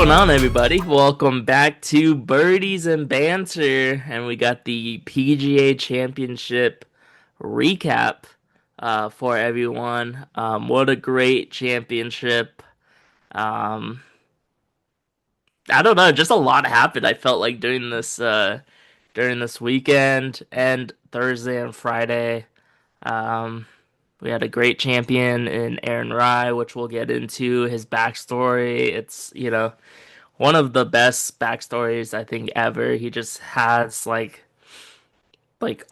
going on, everybody? Welcome back to Birdies and Banter, and we got the PGA Championship recap for everyone. What a great championship! Um, I don't know, just a lot happened. I felt like during this weekend and Thursday and Friday. Um, we had a great champion in Aaron Rai, which we'll get into his backstory. It's one of the best backstories I think ever. He just has like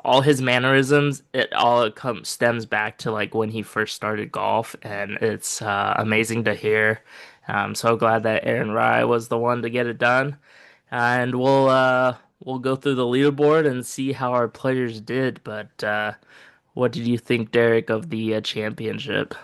all his mannerisms. It all comes stems back to like when he first started golf, and it's amazing to hear. I'm so glad that Aaron Rai was the one to get it done, and we'll go through the leaderboard and see how our players did. But what did you think, Derek, of the championship?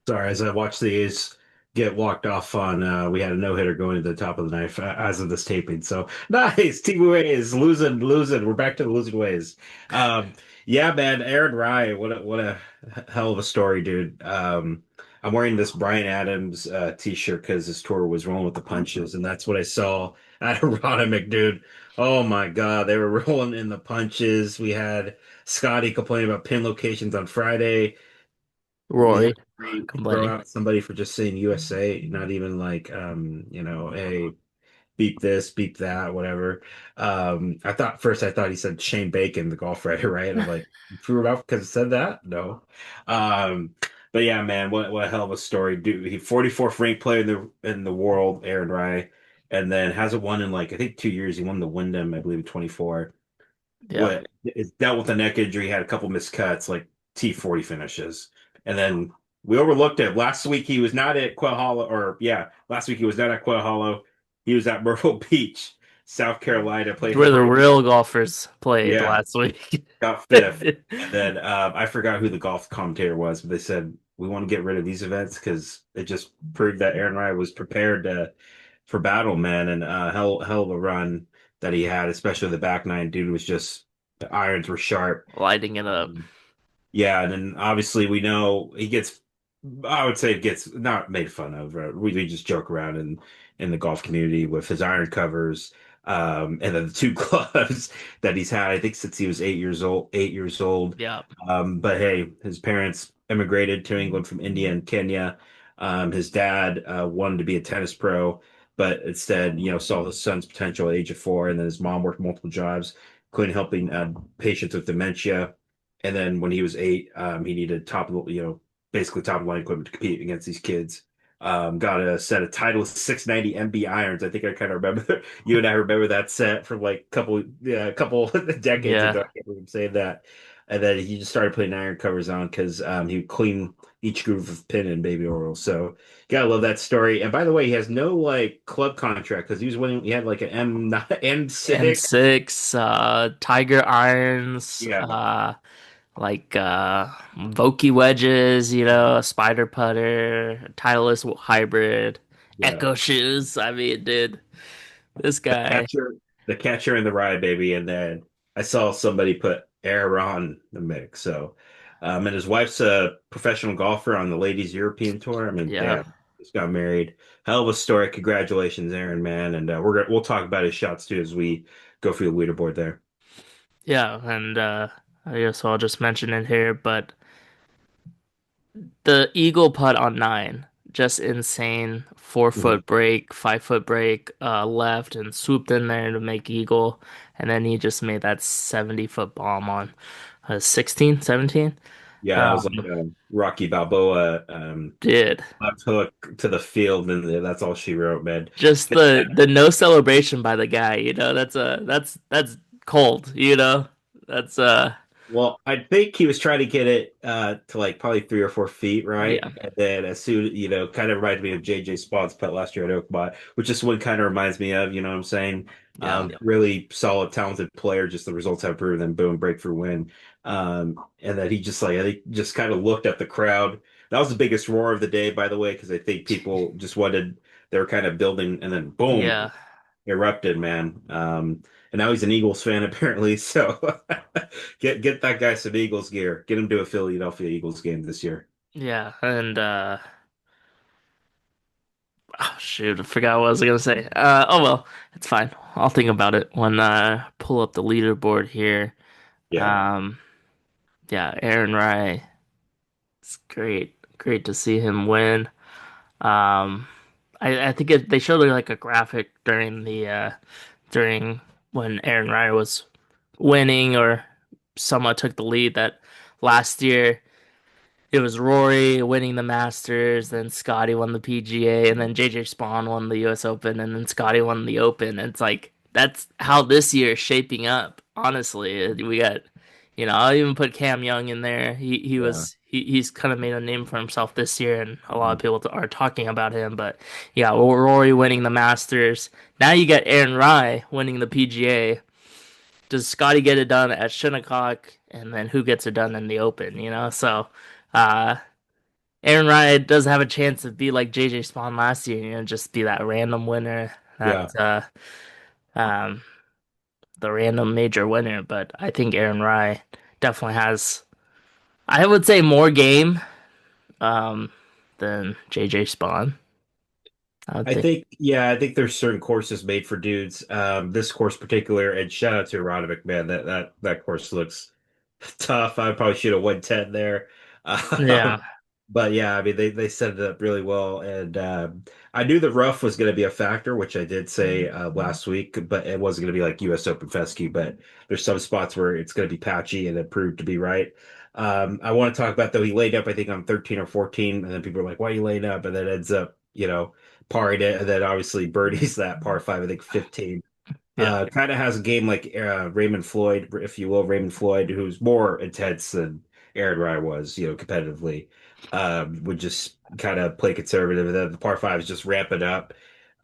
Sorry, as I watched the A's get walked off on, we had a no-hitter going to the top of the ninth as of this taping. So nice, Team A's losing. We're back to the losing ways. Um, yeah, man, Aaron Rai, what a hell of a story, dude. I'm wearing this Brian Adams t-shirt because his tour was rolling with the punches, and that's what I saw at Arronimink, dude. Oh my God, they were rolling in the punches. We had Scotty complaining about pin locations on Friday. We had Rory to throw complaining. out somebody for just saying USA, not even like hey, beep this, beep that, whatever. I thought he said Shane Bacon, the golf writer, right? I'm like, you threw him out because it said that? No. Um, but yeah, man, what a hell of a story. Dude, he 44th ranked player in the world, Aaron Rai, and then hasn't won in like I think 2 years. He won the Wyndham, I believe, in 24. Yeah. What is dealt with a neck injury, had a couple missed cuts, like T40 finishes. And then we overlooked it. Last week he was not at Quail Hollow, or yeah, last week he was not at Quail Hollow. He was at Myrtle Beach, South Carolina, played Where the Myrtle Beach. real golfers played Yeah, last week. got fifth. And then I forgot who the golf commentator was, but they said we want to get rid of these events because it just proved that Aaron Rai was prepared for battle, man, and hell of a run that he had, especially the back nine. Dude was just the irons were sharp. Lighting it up. Um, yeah, and then obviously we know he gets. I would say it gets not made fun of. We just joke around in the golf community with his iron covers, and then the two gloves that he's had. I think since he was 8 years old. 8 years old. Yeah. But hey, his parents immigrated to England from India and Kenya. His dad wanted to be a tennis pro, but instead, saw his son's potential at the age of 4. And then his mom worked multiple jobs, including helping patients with dementia. And then when he was 8, he needed basically top of the line equipment to compete against these kids. Got a set of Titleist 690 MB irons. I think I kind of remember you and I remember that set from like a couple decades Yeah. ago. I can't believe I'm saying that. And then he just started putting iron covers on because he would clean each groove of pin and baby oil. So gotta love that story. And by the way, he has no like club contract because he was winning. He had like an M6. M6, Tiger irons, Yeah, like Vokey wedges, a spider putter, Titleist hybrid, yeah. Echo shoes. I mean, dude, this The guy. catcher, the catcher in the rye, baby. And then I saw somebody put Aaron the mix. So, and his wife's a professional golfer on the ladies European tour. I mean, Yeah. damn, just got married. Hell of a story. Congratulations, Aaron, man. And we'll talk about his shots too as we go through the leaderboard there. Yeah, and I guess I'll just mention it here, but the eagle putt on nine, just insane. four Mhm. foot break, 5 foot break, left and swooped in there to make eagle. And then he just made that 70-foot bomb on 16, 17. Yeah, that was like Um, Rocky Balboa did left hook to the field, and that's all she wrote, man. just the no celebration by the guy, that's cold, That's Well, I think he was trying to get it to like probably 3 or 4 feet, right? yeah. And then as soon, kind of reminded me of JJ Spawn's putt last year at Oakmont, which is what kind of reminds me of, you know what I'm saying? Yeah. Really solid, talented player, just the results have proven, then boom, breakthrough win. And then he just like, I think just kind of looked at the crowd. That was the biggest roar of the day, by the way, because I think people just wanted, they were kind of building and then boom, Yeah. erupted, man. And now he's an Eagles fan apparently. So get that guy some Eagles gear. Get him to a Philadelphia Eagles game this year. Yeah. And Oh shoot, I forgot what I was gonna say. Oh well, it's fine. I'll think about it when I pull up the leaderboard here. Yeah, Um, yeah, Aaron Rai. It's great to see him win. Um, I think they showed like a graphic during when Aaron Rai was winning or someone took the lead that last year. It was Rory winning the Masters, then Scotty won the PGA, and then JJ Spawn won the US Open, and then Scotty won the Open. And it's like that's how this year is shaping up. Honestly, we got, I'll even put Cam Young in there. yeah. He's kind of made a name for himself this year, and a lot of people are talking about him. But yeah, Rory winning the Masters. Now you got Aaron Rai winning the PGA. Does Scotty get it done at Shinnecock, and then who gets it done in the Open? So. Uh, Aaron Rai does have a chance to be like JJ Spawn last year, just be that random winner, that Yeah. um the random major winner. But I think Aaron Rai definitely has, I would say, more game um than JJ Spawn. I would think. I think there's certain courses made for dudes. This course particular, and shout out to Arronimink, man. That course looks tough. I probably should have won 10 there. Yeah, Um, but yeah, I mean they set it up really well, and I knew the rough was going to be a factor, which I did say last week, but it wasn't going to be like U.S. Open fescue. But there's some spots where it's going to be patchy, and it proved to be right. I want to talk about though he laid up, I think on 13 or 14, and then people are like, "Why are you laying up?" And then ends up, parring it, and then obviously birdies that par five, I think 15. yeah, Kind of has a game like Raymond Floyd, if you will, Raymond Floyd, who's more intense than Aaron Rai was, competitively. Would just kind of play conservative, and then the par five is just ramp it up.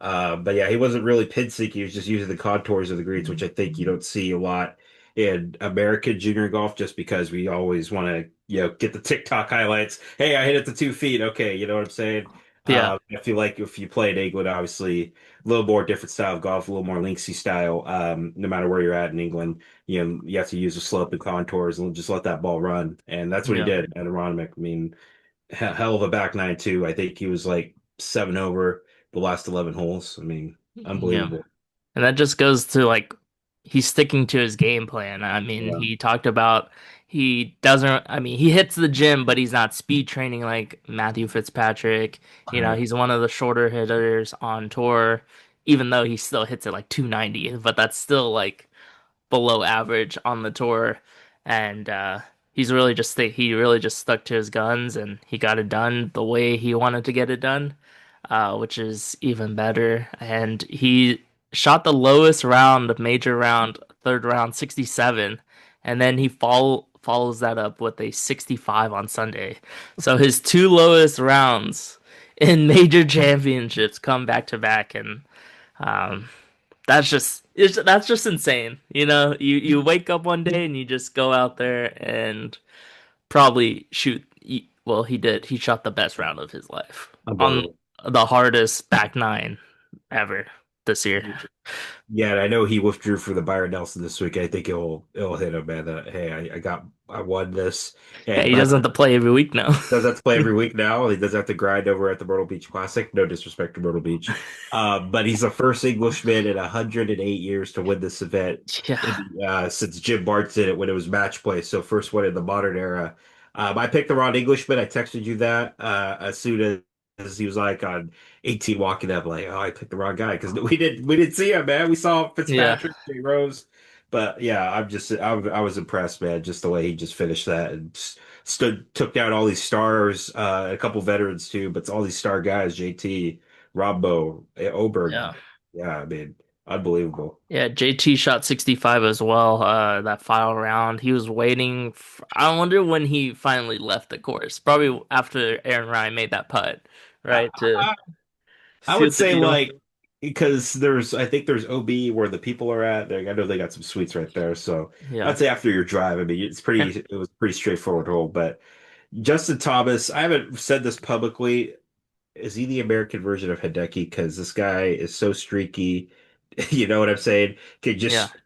But yeah, he wasn't really pin seeking. He was just using the contours of the greens, which I think you don't see a lot in American junior golf, just because we always want to, get the TikTok highlights. Hey, I hit it to 2 feet. Okay, you know what I'm saying? yeah, I feel like if you play in England, obviously a little more different style of golf, a little more linksy style. No matter where you're at in England, you have to use the slope and contours and just let that ball run. And that's what he yeah, did at Arronimink. I mean, hell of a back nine too. I think he was like 7 over the last 11 holes. I mean, yeah. unbelievable. And that just goes to like he's sticking to his game plan. I mean, Yeah. he talked about he doesn't, I mean, he hits the gym, but he's not speed training like Matthew Fitzpatrick. Yeah. He's one of the shorter hitters on tour, even though he still hits it like 290, but that's still like below average on the tour. And he really just stuck to his guns and he got it done the way he wanted to get it done, which is even better. And he shot the lowest round, major round, third round, 67, and then he follows that up with a 65 on Sunday. So his two lowest rounds in major championships come back to back, and um, that's just insane. You wake up one day and you just go out there and probably shoot. Well, he did. He shot the best round of his life on Unbelievable. the hardest back nine ever this year. Yeah, and I know he withdrew for the Byron Nelson this week. I think it'll hit him, man. Hey, I won this, Yeah, and he but doesn't have to play every week now. does have to play every week now. He does have to grind over at the Myrtle Beach Classic. No disrespect to Myrtle Beach, but he's the first Englishman in 108 years to win this event Yeah, since Jim Bart did it when it was match play. So first one in the modern era. I picked the wrong Englishman. I texted you that as soon as he was like on 18 walking up, like, oh, I picked the wrong guy because we didn't see him, man. We saw yeah, Fitzpatrick, J Rose. But yeah, I was impressed, man, just the way he just finished that and took down all these stars, a couple veterans too, but all these star guys, JT, Robbo, Oberg. yeah. Yeah, I mean, unbelievable. Yeah, JT shot 65 as well, that final round. He was waiting. I wonder when he finally left the course. Probably after Aaron Rai made that putt, I, right? To I, I would seal the say deal. like because I think there's OB where the people are at. I know they got some suites right there, so Yeah, I'd say after your drive, I mean, it was pretty straightforward hole. But Justin Thomas, I haven't said this publicly. Is he the American version of Hideki? Because this guy is so streaky. You know what I'm saying? Can yeah, just,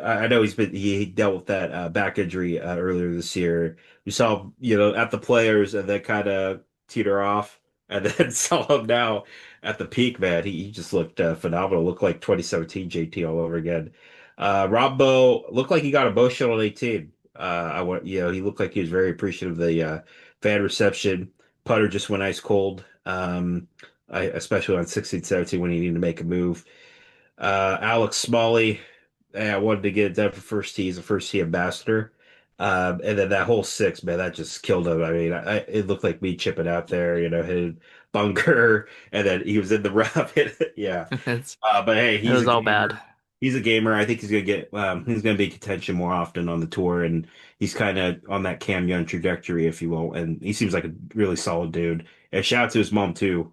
I know he dealt with that back injury earlier this year. We saw him, at the players and then kind of teeter off, and then saw him now at the peak, man, he just looked phenomenal. Looked like 2017 JT all over again. Rob Bowe looked like he got emotional on 18. He looked like he was very appreciative of the fan reception. Putter just went ice cold. Especially on 16, 17 when he needed to make a move. Alex Smalley, I wanted to get it done for first tee. He's a first tee ambassador. And then that whole six, man, that just killed him. I mean, it looked like me chipping out there, hitting bunker, and then he was in the rough. Yeah. It's But hey, it he's was a all bad. gamer. He's a gamer. I think he's gonna be in contention more often on the tour, and he's kind of on that Cam Young trajectory, if you will. And he seems like a really solid dude. And shout out to his mom too,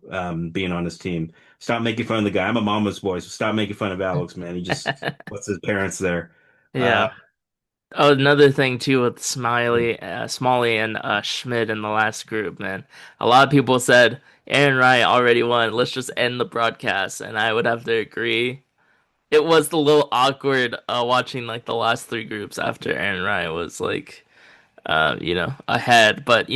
being on his team. Stop making fun of the guy. I'm a mama's boy, so stop making fun of Alex, man. He just puts his parents there. Uh, Yeah. Oh, another thing too with Smalley and Schmidt in the last group, man. A lot of people said Aaron Rai already won. Let's just end the broadcast, and I would have to agree. It was a little awkward watching like the last three groups after Aaron Rai was like ahead. But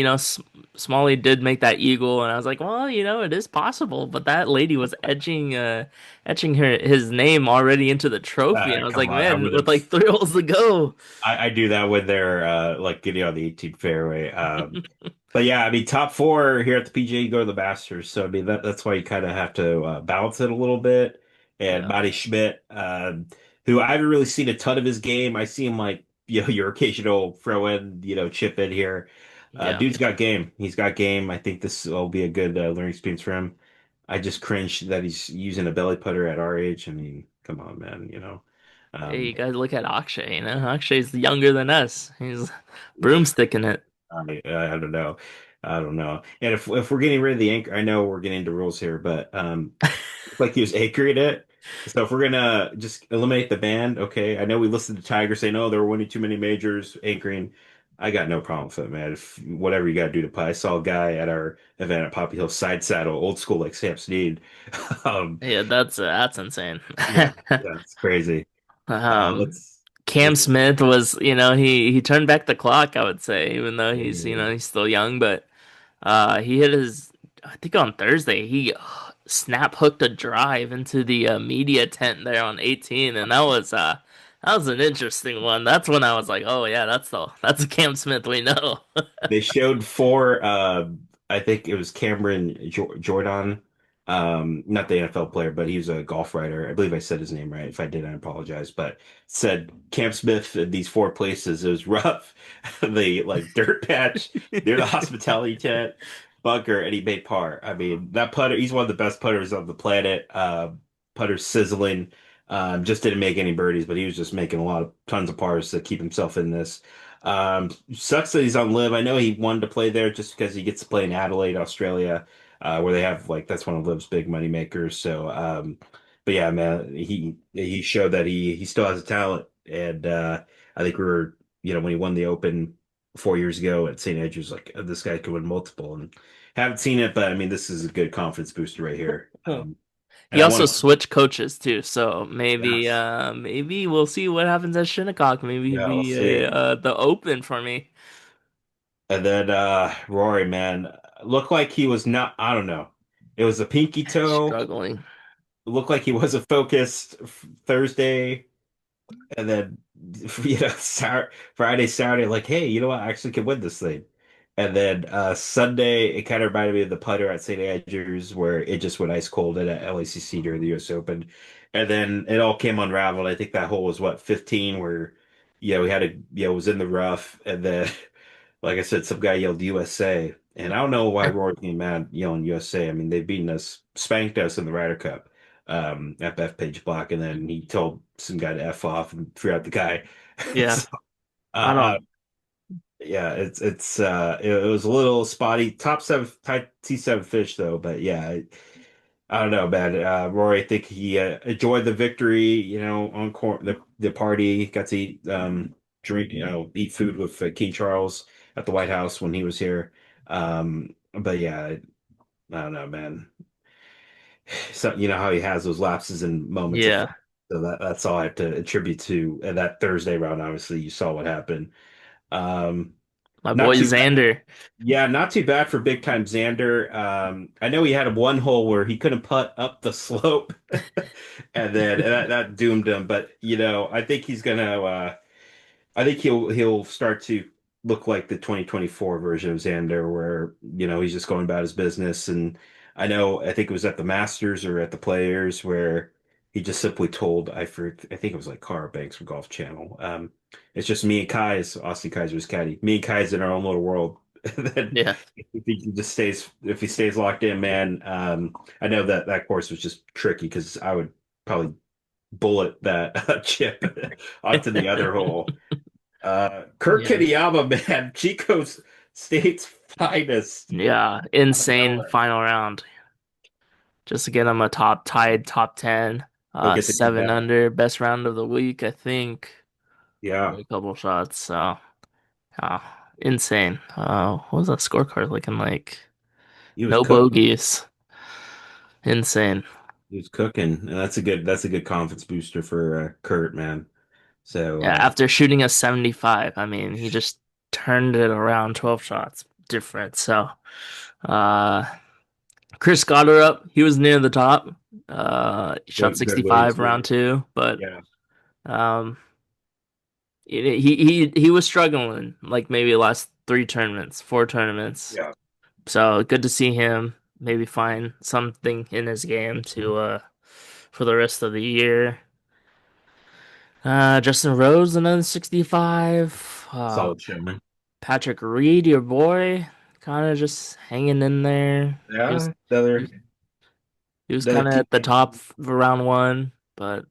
Smalley did make that eagle, and I was like, well, it is possible. But that lady was etching his name already into the trophy, and I was Come like, on, I man, would with have. like 3 holes to go. I do that when they're like getting on the 18th fairway. But yeah, I mean, top four here at the PGA, you go to the Masters. So I mean, that's why you kind of have to balance it a little bit. And Yeah, Matty Schmidt, who I haven't really seen a ton of his game. I see him like your occasional throw in, chip in here. yeah. Dude's got game. He's got game. I think this will be a good learning experience for him. I just cringe that he's using a belly putter at our age. I mean, come on, man. Hey, Um, you guys look at Akshay. Akshay's younger than us. He's broomsticking it. I don't know. I don't know. And if we're getting rid of the anchor, I know we're getting into rules here, but it's like he was anchoring it. So if we're gonna just eliminate the band, okay. I know we listened to Tiger say no, they were winning too many majors, anchoring. I got no problem with it, man. If whatever you got to do to play. I saw a guy at our event at Poppy Hill side saddle, old school like Sam Snead. Um, Yeah, that's insane. yeah, yeah, it's crazy. Uh, Um, let's Cam let's Smith was, he turned back the clock, I would say, even though he's still young, but he hit his, I think on Thursday, he snap hooked a drive into the media tent there on 18, and that was an interesting one. That's when I was like, oh yeah, that's the Cam Smith we know. They showed four. I think it was Jordan, not the NFL player, but he was a golf writer. I believe I said his name right. If I did, I apologize. But said Cam Smith in these four places. It was rough. The like dirt patch near the hospitality tent, bunker, and he made par. I mean, that putter. He's one of the best putters on the planet. Putter's sizzling. Just didn't make any birdies, but he was just making tons of pars to keep himself in this. Sucks that he's on live. I know he wanted to play there just because he gets to play in Adelaide, Australia, where they have like that's one of Liv's big money makers. So, but yeah, man, he showed that he still has a talent, and I think we were when he won the Open 4 years ago at St. Andrews, like this guy could win multiple, and haven't seen it, but I mean this is a good confidence booster right here. And He I also want switched coaches too, so maybe yes, maybe we'll see what happens at Shinnecock. Maybe he'll yeah, we'll be see. the Open for me. And then Rory, man, looked like he was not, I don't know. It was a pinky toe. Struggling. It looked like he wasn't focused Thursday. And then, Friday, Saturday, like, hey, you know what? I actually can win this thing. And then Sunday, it kind of reminded me of the putter at St. Andrews where it just went ice cold at LACC during the US Open. And then it all came unraveled. I think that hole was what, 15, where, we had it was in the rough. And then like I said, some guy yelled USA. And I don't know why Rory's getting mad yelling USA. I mean, they've beaten us, spanked us in the Ryder Cup at Bethpage Block. And then he told some guy to F off and threw out the guy. Yeah, So, I uh, don't. yeah, it was a little spotty. Top seven, T7 fish though. But yeah, I don't know, man. Rory, I think he enjoyed the victory, on the party, got to eat, drink, eat food with King Charles at the White House when he was here. But yeah, I don't know, man. So you know how he has those lapses and moments of Yeah, fun. So that's all I have to attribute to that Thursday round. Obviously, you saw what happened. Um, My Not boy too bad. Xander. Yeah, not too bad for big time Xander. I know he had a one hole where he couldn't putt up the slope, and then that doomed him. But I think he's gonna. I think he'll start to look like the 2024 version of Xander, where he's just going about his business. And I think it was at the Masters or at the Players where he just simply told I think it was like Cara Banks from Golf Channel. It's just me and Kai's Austin Kaiser's caddy. Me and Kai's in our own little world. And then Yeah. if he stays locked in, man. I know that course was just tricky because I would probably bullet that chip onto the other hole. Kurt Yeah. Kitayama, man, Chico's State's finest. Yeah. Out of Insane nowhere. final round. Just to get him a tied top 10. He'll get to do Seven that. under, best round of the week, I think. Yeah, A couple shots. So, uh, insane. What was that scorecard looking like? he was No cooking. bogeys. Insane. He was cooking, and that's a good confidence booster for Kurt, man. So Yeah, after shooting a 75, I mean, he just turned it around 12 shots different. So, uh, Chris got her up. He was near the top. He shot good way to 65 see round it. two, but Yeah, um, he was struggling like maybe the last three tournaments, four tournaments. yeah. So good to see him maybe find something in his game to for the rest of the year. Justin Rose another 65. Solid show, man. Patrick Reed, your boy, kind of just hanging in there. He was Yeah, another he, he was another kind of at the team. top for round one, but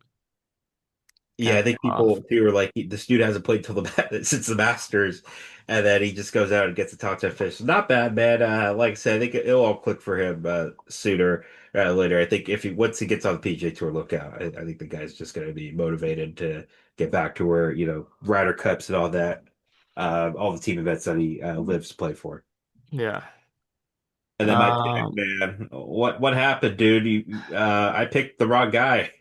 Yeah, kind I of think fell off. people too are like, this dude hasn't played till since the Masters, and then he just goes out and gets a top 10 finish. Not bad, man. Like I said, I think it'll all click for him sooner rather than later. I think if he once he gets on the PGA Tour, look out. I think the guy's just going to be motivated to get back to where Ryder Cups and all the team events that he lives to play for. Yeah. And then my pick, Um, man, what happened, dude? I picked the wrong guy.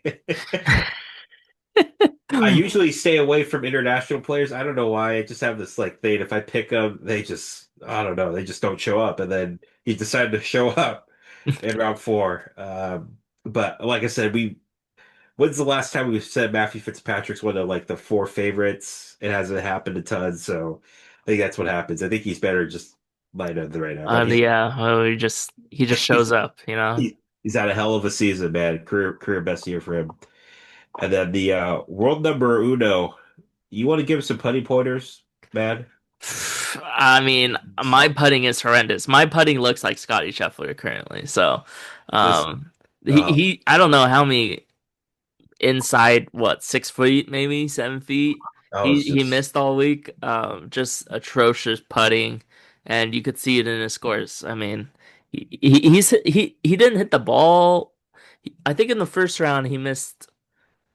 I usually stay away from international players. I don't know why. I just have this like thing. If I pick them, I don't know, they just don't show up. And then he decided to show up in round four. But like I said, when's the last time we said Matthew Fitzpatrick's one of like the four favorites? It hasn't happened a ton, so I think that's what happens. I think he's better just light up the right now. But yeah, well, he just he's shows up, you know. he's had a hell of a season, man. Career best year for him. And then the world number uno. You want to give some putting pointers, man? I mean, my Suck. putting is horrendous. My putting looks like Scotty Scheffler currently. So, This uh I don't know how many inside what 6 feet, maybe 7 feet. that was He just missed all week. Just atrocious putting, and you could see it in his scores. I mean, he didn't hit the ball. I think in the first round he missed.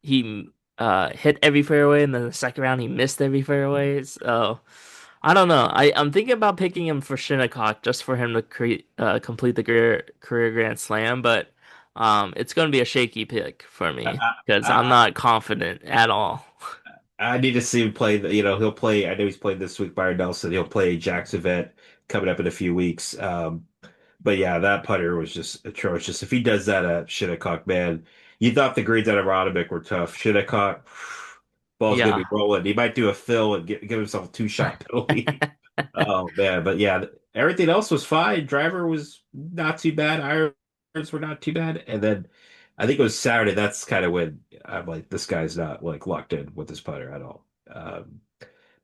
He hit every fairway, and then the second round he missed every fairway. So I don't know. I'm thinking about picking him for Shinnecock just for him to complete the career Grand Slam, but it's going to be a shaky pick for me I, because I'm I, not confident at all. I need to see him play. He'll play. I know he's played this week. Byron Nelson. He'll play Jack's event coming up in a few weeks. But yeah, that putter was just atrocious. If he does that at Shinnecock, man, you thought the greens out of Arronimink were tough. Shinnecock, ball's gonna Yeah. be rolling. He might do a fill and give himself a two-shot penalty. Oh man, but yeah, everything else was fine. Driver was not too bad. Irons were not too bad. And then I think it was Saturday. That's kind of when I'm like, this guy's not like locked in with his putter at all.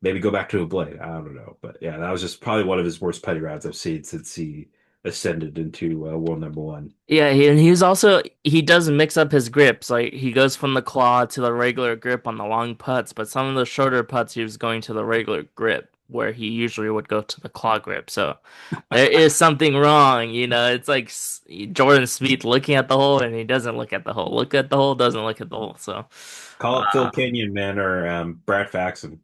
Maybe go back to a blade. I don't know, but yeah, that was just probably one of his worst putting rounds I've seen since he ascended into world number one. Yeah, and he does mix up his grips. Like he goes from the claw to the regular grip on the long putts, but some of the shorter putts he was going to the regular grip where he usually would go to the claw grip. So there is something wrong, you know. It's like Jordan Spieth looking at the hole and he doesn't look at the hole. Look at the hole, doesn't look at the hole. So, Call it Phil uh, Kenyon, man, or Brad Faxon.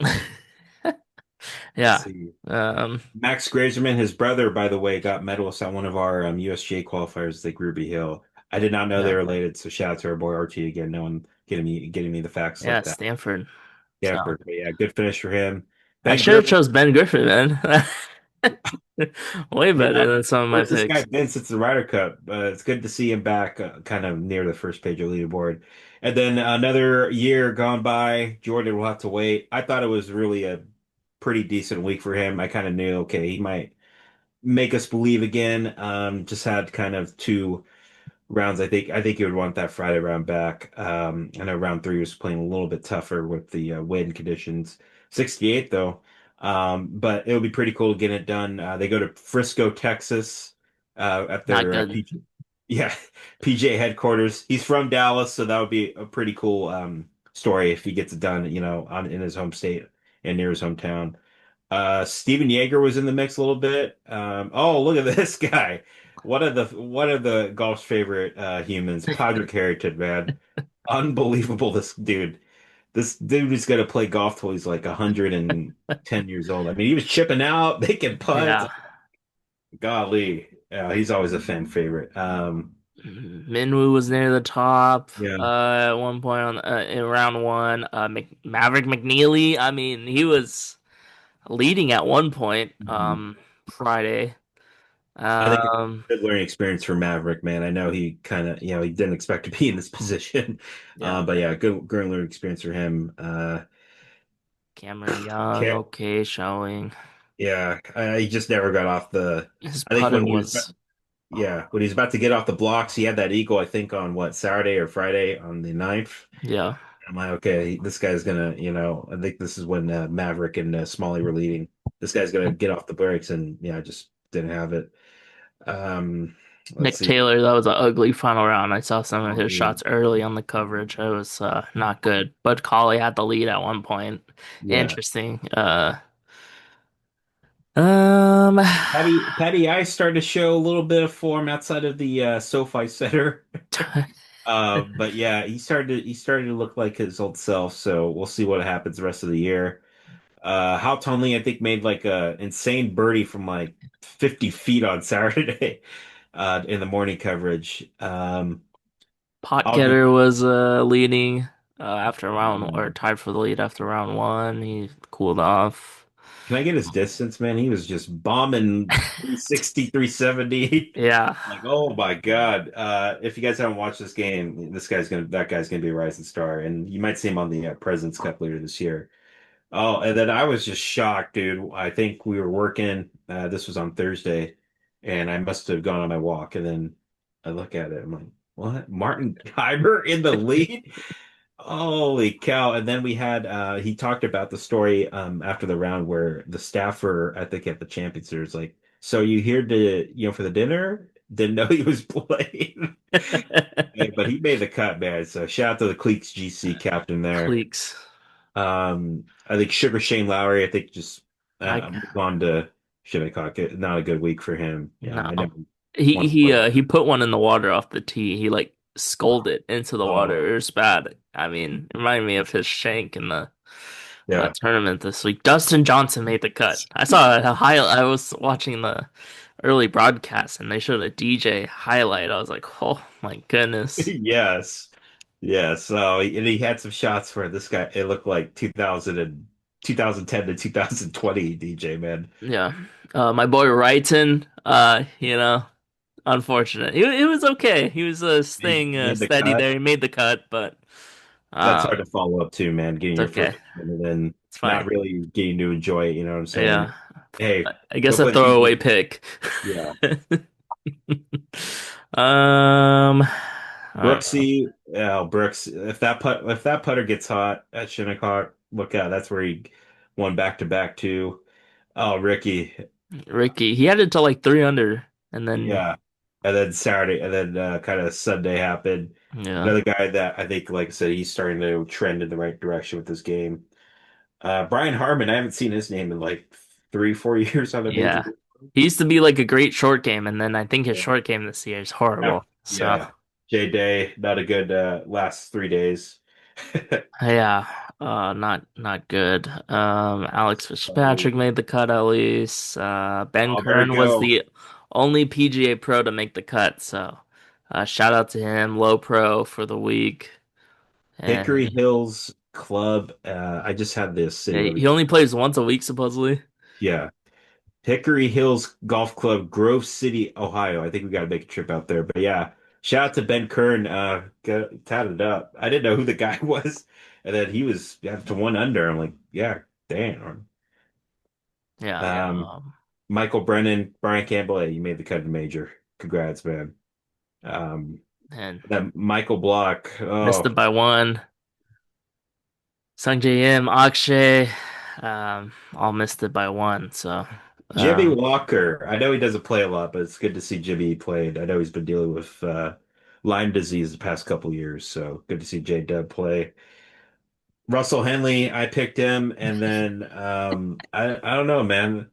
yeah. See. Um, Max Grazerman, his brother, by the way, got medalists at one of our USGA qualifiers, like Ruby Hill. I did not know they yeah, were related, so shout out to our boy RT again, knowing getting me the facts yeah, like that. Stanford. So, Stanford, but yeah, good finish for him. I Ben should have Griffin. chose Ben Griffin, man. Way Yeah, better than some of my where's this guy picks. been since the Ryder Cup? It's good to see him back, kind of near the first page of the leaderboard. And then another year gone by. Jordan will have to wait. I thought it was really a pretty decent week for him. I kind of knew, okay, he might make us believe again. Just had kind of two rounds. I think you would want that Friday round back. I know round three was playing a little bit tougher with the wind conditions. 68 though. But it would be pretty cool to get it done. They go to Frisco, Texas, at Not their good. PG, yeah, PGA headquarters. He's from Dallas, so that would be a pretty cool story if he gets it done, in his home state and near his hometown. Steven Yeager was in the mix a little bit. Oh, look at this guy. One of the golf's favorite humans, Padraig Harrington, man. Unbelievable, this dude. This dude is gonna play golf till he's like 110 years old. I mean, he was chipping out, making putts. Yeah. Golly. He's always a fan favorite. Minwoo was near the top Yeah. at one point in round one. Maverick McNeely, I mean, he was leading at one point Mhm. Friday. I think it's Um, a good learning experience for Maverick, man. I know he kind of, he didn't expect to be in this position. yeah, But yeah, good learning experience for him. Cameron Young, Can't, okay, showing. yeah, he just never got off the. His I think putter was, when he was about to get off the blocks, he had that eagle, I think, on what, Saturday or Friday on the ninth. yeah, I'm like, okay, this guy's gonna, I think this is when Maverick and Smalley were leading. This guy's gonna get off the brakes, and yeah, just didn't have it. Um, let's Nick see. Taylor, that was an ugly final round. I saw some of Oh, his dude. shots early on the coverage. It was not good. Bud Cauley had the lead at one point. Yeah. Interesting. Um, Patty Ice started to show a little bit of form outside of the SoFi Center. But yeah, he started to look like his old self, so we'll see what happens the rest of the year. Hal Tonley, I think, made like a insane birdie from like 50 feet on Saturday in the morning coverage. Audrey, Potgetter was leading after round or can tied for the lead after round one. He cooled off. I get his distance, man? He was just bombing 360, 370. Yeah, Like, oh my God. If you guys haven't watched this game, that guy's gonna be a rising star. And you might see him on the President's Cup later this year. Oh, and then I was just shocked, dude. I think we were working, this was on Thursday, and I must have gone on my walk. And then I look at it, I'm like, what? Martin Keimer in the lead? Holy cow. And then we had he talked about the story after the round where the staffer, I think at the Champions Series, like, so you here to, for the dinner? Didn't know he was playing. Yeah, but he made the cut, man. So shout out to the Cleeks GC captain there. Cleeks. I think Sugar Shane Lowry, I think just I moved on to Shinnecock. Not a good week for him. Yeah, I know no. he He wants to he play. uh he put one in the water off the tee. He like scolded into the water. Oh, It was bad. I mean, it reminded me of his shank in the yeah. tournament this week. Dustin Johnson made the cut. I saw a highlight. I was watching the early broadcast and they showed a DJ highlight. I was like, oh my goodness. Yes. Yes. So, and he had some shots where this guy, it looked like 2010 to 2020 DJ, man. Yeah. My boy Wrighton, unfortunate. He was okay. He was He staying made the steady cut. there. He made the cut, but That's hard um, to follow up to, man. Getting it's your okay. first win and then It's not fine. really getting to enjoy it. You know what I'm saying? Yeah. Hey, I go guess a play the PG. throwaway pick. Yeah. Um, I don't know. Brooksy, Brooks, if that putter gets hot at Shinnecock, look out. That's where he won back to back too. Oh, Ricky. Ricky, he had it to like 3 under, and then Yeah. And then Saturday, and then kind of Sunday happened. yeah, Another guy that I think, like I said, he's starting to trend in the right direction with this game. Brian Harmon, I haven't seen his name in like 3, 4 years on the major. yeah. He used to be like a great short game, and then I think his Yeah. short game this year is Yeah. horrible. So Yeah. Jay Day, not a good last 3 days. yeah, not good. Alex Oh, Fitzpatrick made the cut at least. Ben oh, there we Kern was go. the only PGA pro to make the cut, so shout out to him, low pro for the week. Hickory And Hills. Club. I just had this city. Yeah, Let me he check. only plays once a week supposedly. Yeah. Hickory Hills Golf Club, Grove City, Ohio. I think we got to make a trip out there. But yeah, shout out to Ben Kern. Tatted up. I didn't know who the guy was, and then he was up to one under. I'm like, yeah, damn. Yeah, yeah. Um, Michael Brennan, Brian Campbell. Hey, you made the cut in the major. Congrats, man. Um, And that Michael Block. missed Oh, it by one. Sung J M, Akshay, all missed it by one. So, Jimmy um, Walker. I know he doesn't play a lot, but it's good to see Jimmy played. I know he's been dealing with Lyme disease the past couple years, so good to see J Dub play. Russell Henley, I picked him, and then I don't know, man.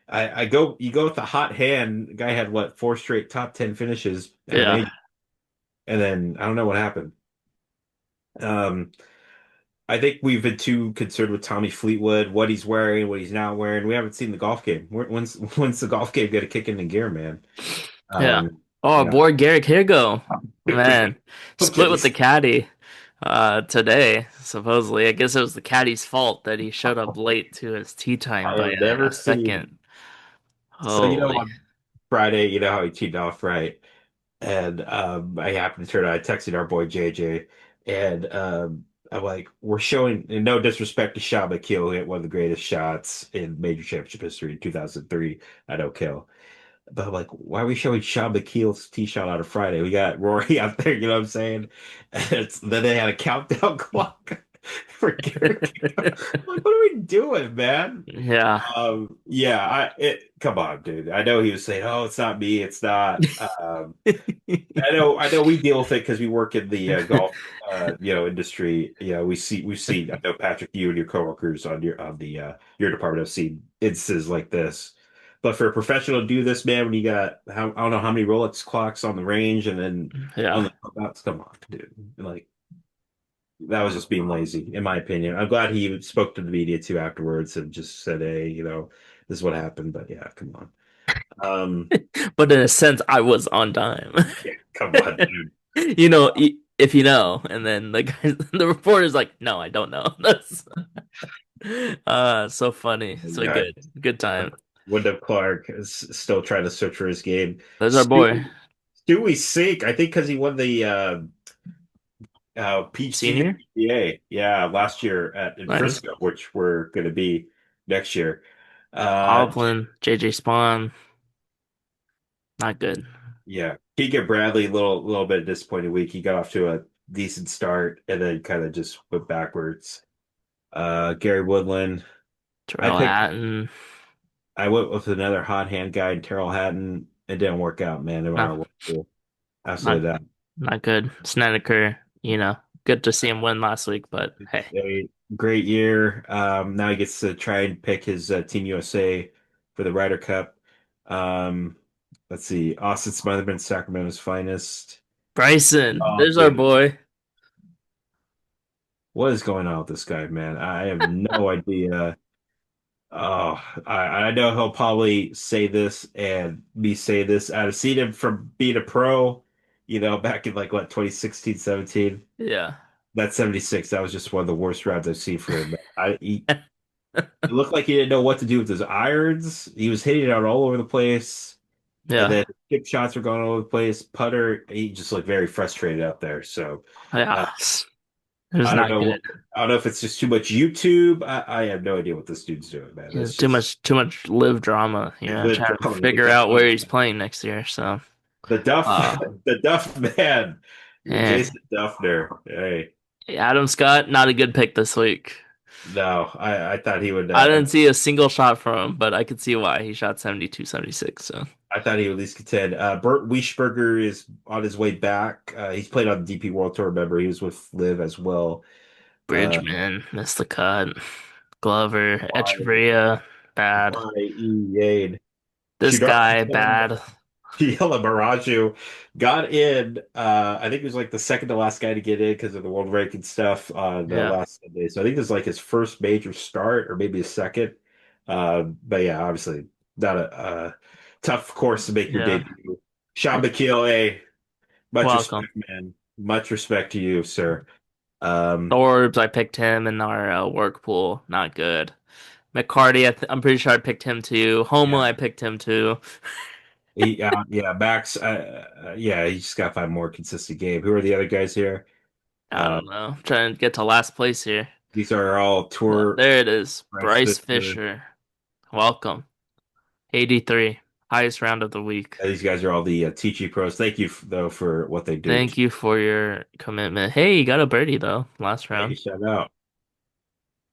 I go you go with the hot hand. The guy had what, four straight top 10 finishes at a yeah, major, and then I don't know what happened. Um, I think we've been too concerned with Tommy Fleetwood, what he's wearing, what he's not wearing. We haven't seen the golf game. When's the golf game gonna kick into gear, man? yeah. Oh, Yeah. boy, Garrick, here go. Man, split Okay. with the caddy today, supposedly. I guess it was the caddy's fault that he showed up late to his tee time I by have never a second. seen. So Holy. on Friday, you know how he cheated off, right? And I happened to turn on, I texted our boy JJ, and I'm like, we're showing, and no disrespect to Sean McKeel, who hit one of the greatest shots in major championship history in 2003 at Oak Hill. But I'm like, why are we showing Sean McKeel's tee shot on a Friday? We got Rory out there, you know what I'm saying? And then they had a countdown clock for Garrett. I'm like, what are we doing, man? Yeah. Yeah, come on, dude. I know he was saying, "Oh, it's not me, it's not." I know we deal with it because we work in the golf, industry. Yeah, we've seen. I know Patrick, you and your coworkers on your department have seen instances like this. But for a professional to do this, man, when you got I don't know how many Rolex clocks on the range and then on Yeah. the clubhouse, come on, dude. Like that was just being lazy, in my opinion. I'm glad he spoke to the media too afterwards and just said, "Hey, this is what happened." But yeah, come on. But in a sense, I was on time. Yeah, come on, dude. If you know, and then the reporter's like, "No, I don't know." That's so funny. So Yeah, good time. Wyndham Clark is still trying to search for his game. There's our Stu, boy, Stewie Sink, I think because he won the senior senior. PGA, yeah, last year in Nice. Frisco, which we're going to be next year. Uh, Hovland, JJ Spawn, not good. yeah, Keegan Bradley, little bit disappointing week. He got off to a decent start and then kind of just went backwards. Gary Woodland, I Terrell picked. Hatton, I went with another hot hand guy, Terrell Hatton. It didn't work out, man. They went no, on a roll. not Absolutely not. not good. Snedeker, good to see him win last week, but hey, A great year. Now he gets to try and pick his Team USA for the Ryder Cup. Um, let's see. Austin Smotherman, Sacramento's finest. Bryson, Oh, there's our dude. boy. What is going on with this guy, man? I have no idea. Oh, I know he'll probably say this and me say this. I've seen him from being a pro, back in like what, 2016, 17. Yeah, That 76, that was just one of the worst rounds I've seen for him. It looked like he didn't know what to do with his irons. He was hitting it out all over the place. And yeah, then chip shots were going all over the place. Putter, he just looked very frustrated out there. So uh, yeah. It was I don't not know. good. I don't know if it's just too much YouTube. I have no idea what this dude's doing, man. Yeah, It's too just much live drama. the Trying to drama, figure out where he's playing next year. So, the Duff, uh, the Duff man, and Jason Duffner. Hey, Adam Scott, not a good pick this week. no, I thought he would. I didn't see a single shot from him, but I could see why. He shot 72, 76. So, I thought he would at least contend. Bert Wiesberger is on his way back. He's played on the DP World Tour. Remember, he was with Liv as well. Uh, Bridgman missed the cut. Glover, why, Echeverria, bad. why Yade. This guy, bad. Yella Maraju got in. I think he was like the second to last guy to get in because of the world ranking stuff on the Yeah, last Sunday. So I think this is like his first major start or maybe his second. But yeah, obviously not a tough course to make your yeah. debut. Sean McKeel, much Welcome. respect, man. Much respect to you, sir. Thorbs, I picked him in our work pool. Not good. McCarty, I'm pretty sure I picked him too. Homa, Yeah. I picked him too. Yeah, Max. Yeah, he just got to find more consistent game. Who are the other guys here? I Uh, don't know. I'm trying to get to last place here. these are all Yeah, tour there it is. Bryce Bryce Fisher. Fisher. Welcome. 83. Highest round of the week. These guys are all the TG pros. Thank you though for what they do. Thank you for your commitment. Hey, you got a birdie though, last Hey, round.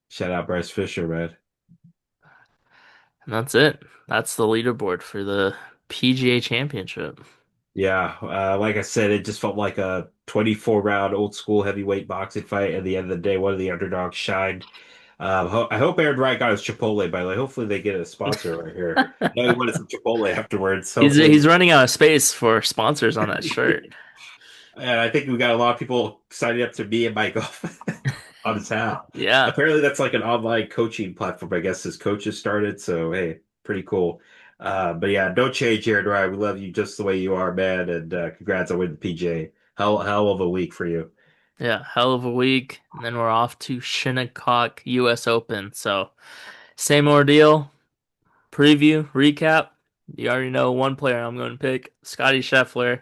shout out Bryce Fisher, man. And that's it. That's the leaderboard for the PGA Championship. Yeah, like I said, it just felt like a 24 round old school heavyweight boxing fight. At the end of the day, one of the underdogs shined. I hope Aaron Rai got his Chipotle, by the way. Hopefully they get a sponsor right here. I know he wanted some Chipotle afterwards. He's Hopefully. running out of space for sponsors on that shirt. And I think we got a lot of people signing up to be in my golf on his hat. Yeah, Apparently that's like an online coaching platform, I guess his coaches started. So hey, pretty cool. But yeah, don't change, Aaron Rai. We love you just the way you are, man. And congrats on winning the PJ. Hell of a week for you. yeah, hell of a week. And then we're off to Shinnecock US Open. So same ordeal. Preview, recap. You already know one player I'm going to pick, Scotty Scheffler.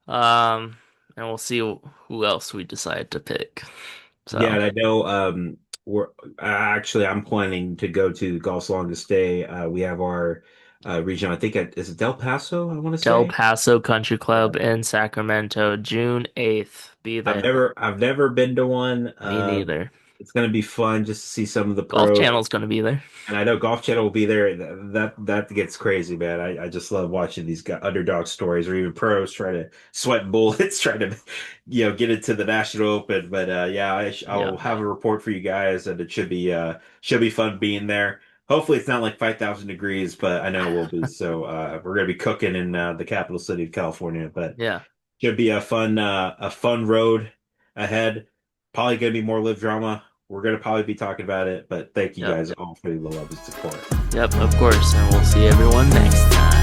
And we'll see who else we decide to pick. Yeah, So and I know we're actually I'm planning to go to Golf's Longest Day. We have our region, I think is it Del Paso, I want to Del say. Paso Country Yeah. Club in Sacramento, June 8th. Be there. I've never been to one. Me neither. It's gonna be fun just to see some of the Golf pros. Channel's going to be there. And I know Golf Channel will be there. That gets crazy, man. I just love watching these underdog stories or even pros trying to sweat bullets, trying to, get into the National Open. But yeah, I'll Yeah. have a report for you guys, and it should be fun being there. Hopefully, it's not like 5,000 degrees, but I know it will be. So we're gonna be cooking in the capital city of California, but Yeah. should be a fun road ahead. Probably gonna be more live drama. We're gonna probably be talking about it, but thank you Yep. guys all for the love and support. Yep, of course. And we'll see everyone next time.